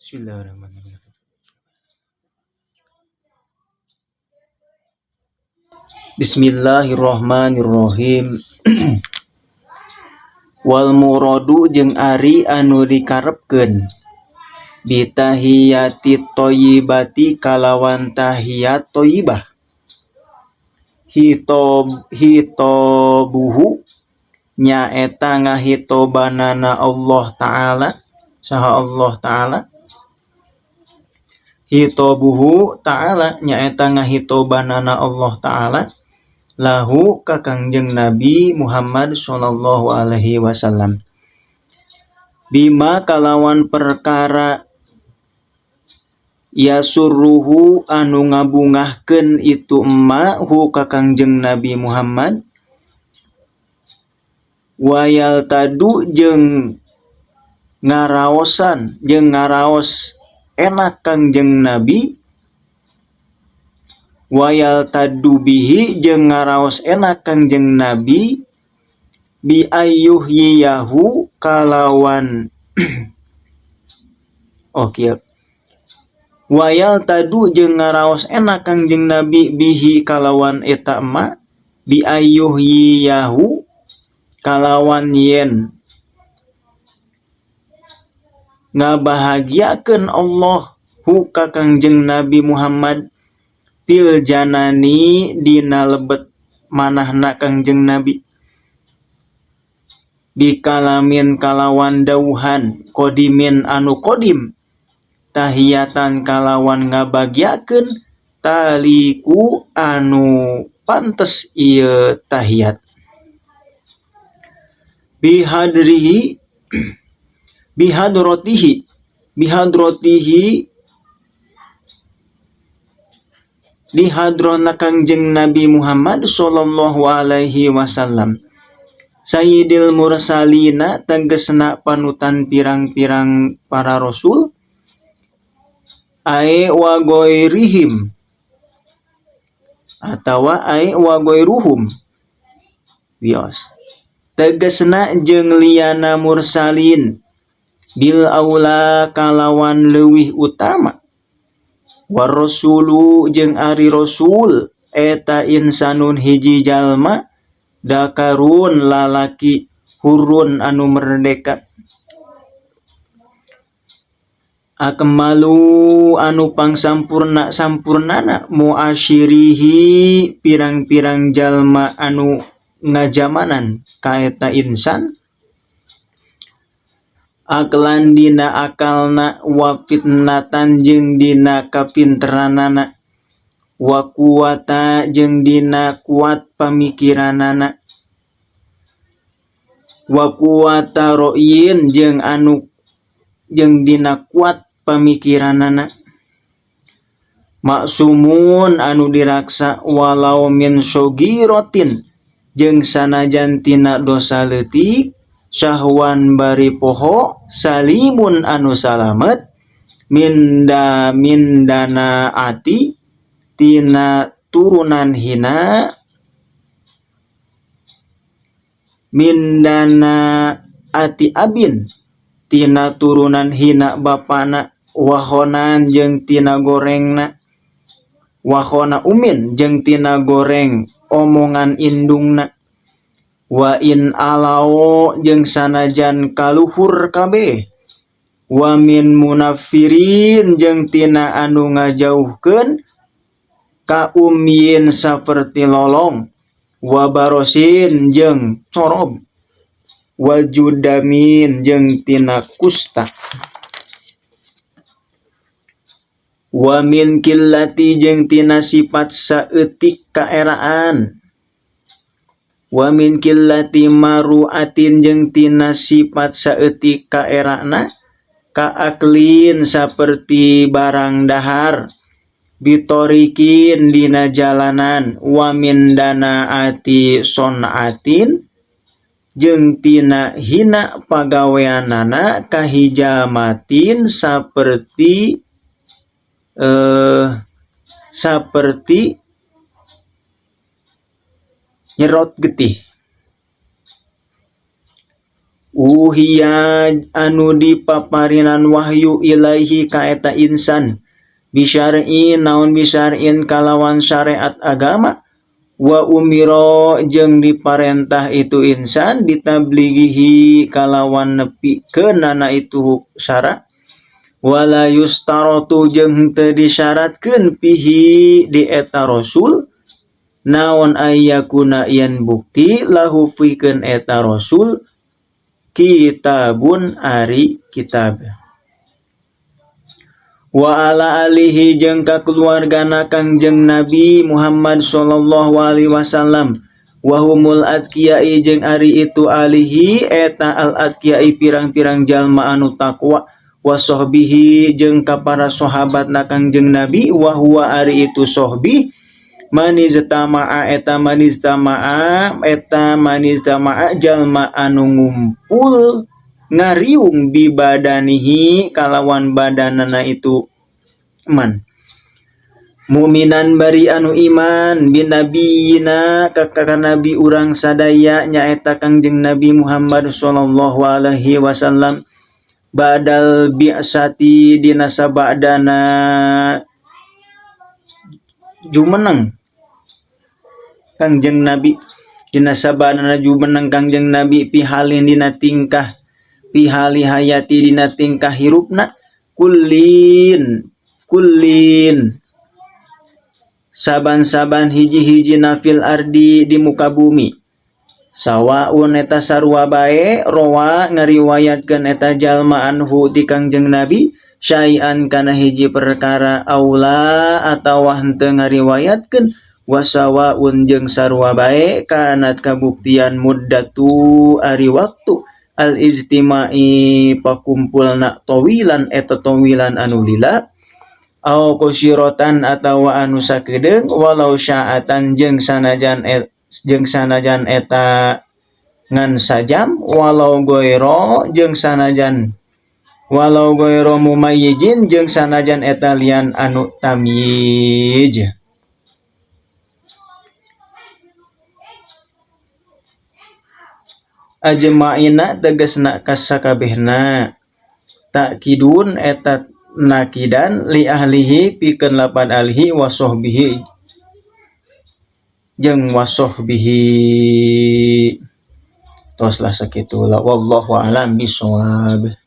Bismillahirrahmanirrahim. Bismillahirrahmanirrahim. Wal muradu jeung ari anu dikarepkeun bitahiyati thayyibati kalawan tahiyat thayyibah. Hitobuhu nyaeta ngahitobanana Allah Ta'ala saha Allah Ta'ala. Hitobuhu Ta'ala nyaeta ngahitobanana Allah Ta'ala lahu ka Kangjeng Nabi Muhammad sallallahu alaihi wasallam bima kalawan perkara yasurruhu anu ngabungahkeun itu hu ka Kangjeng Nabi Muhammad wayal tadu jeung ngaraosan jeung ngaraos enak Kangjeng Nabi wayal tadu bihi jeung ngaraos enak Kangjeng Nabi bi ayyuhyiyahu kalawan wayal tadu jeung ngaraos enak Kangjeng Nabi bihi kalawan eta ma bi ayyuhyiyahu kalawan yen ngabahagiakeun Allah hu ka Kangjeng Nabi Muhammad fil janani dina lebet manahna Kangjeng Nabi bikalamin kalawan dauhan qodimin anu qodim tahiyatan kalawan ngabagiakeun taliku anu pantes ieu tahiyat bihadrotihi di hadrona Kangjeng Nabi Muhammad sallallahu alaihi wasallam Sayyidil mursalina tegesna panutan pirang-pirang para rasul ae wa goirihim atawa ae wa goiruhum wios tegesna jeung liana mursalin bil aula kalawan leuwih utama war rasulu jeung ari rasul eta insanun hiji jalma dakarun lalaki hurun anu merdeka akmalu anu pangsampurnana muasyirihi pirang-pirang jalma anu ngajamanan ka eta insan aklan dina akalna wa fitnatan jeung dina kapinteranana wa kuwata jeung dina kuat pamikiranana wa kuwata ro'yin jeung dina kuat pamikiranana maksumun anu diraksa walau min sogiratin jeung sanajan tina dosa leutik syahwan bari poho salimun anu salamet mindana ati tina turunan hina mindana ati abin tina turunan hina bapana wahonan jeung tina gorengna wahona umin jeung tina goreng omongan indungna wa in alao jeung sanajan kaluhur kabeh wa min munafirin jeung tina anu ngajauhkeun ka umyin saperti lolong wa barosin jeung corob wa judamin jeung tina kusta wa min killati jeung tina sifat saeutik kaeraan wa min killati maruatin jeung tina sifat saeutik kaerana ka aklin saperti barang dahar bitorikin dina jalanan wa min danaati sonatin jeung tina hina pagaweanana kahijamatin saperti nyerot getih uhiya anu dipaparinan wahyu ilaihi ka eta insan bisyar'in naon bisyar'in kalawan syariat agama wa umiro jeung diparentah itu insan ditablighihi kalawan nepi keunana itu syara wala yustaratu jeung teu disyaratkeun pihi di eta rasul naon ayyakuna yen bukti lahu pikeun eta rasul kitabun ari kitab wa ala alihi jeung kakeluargana Kangjeng Nabi Muhammad sallallahu alaihi wasallam wa humul atqiyai jeung ari itu alihi eta al atqiyai pirang-pirang jalma anu takwa wa sahbihi jeung ka para sahabatna Kangjeng Nabi wa huwa ari itu sahbi maniztama'a eta maniztama'a jalma anu ngumpul ngariung bi badanihi kalawan badanana itu man mu'minan bari anu iman bin nabiyina ka nabi urang sadaya nyaeta Kangjeng Nabi Muhammad sallallahu alaihi wasallam badal bi'sati dina sabadana jumeneng Kangjeng Nabi dina sabadana jumeneng Kangjeng Nabi pihalin dina tingkah pihali hayati dina tingkah hirupna kullin saban-saban hiji-hiji nafil ardi di muka bumi sawaun eta sarua bae rawa ngariwayatkeun eta jalma anhu ti Kangjeng Nabi syai'an kana hiji perkara aula atawa henteu ngariwayatkeun wasawaun jeung sarua bae kanat kabuktian muddatu ari waktu al ijtimai pakumpulna tawilan eta tawilan anu lila au qusiratan atawa anu sakedeung walau syaatan jeung sanajan eta ngan sajam walau goiro jeung sanajan walau goiro mumayyijin jeung sanajan eta lian anu tamyiz ajma'ina tegasna kasakabehna takkidun eta nakidan li ahlihi pikeun lapan ahlihi wa sahbihi jeung wa sahbihi toslah sakitu wallahu a'lam bishawab.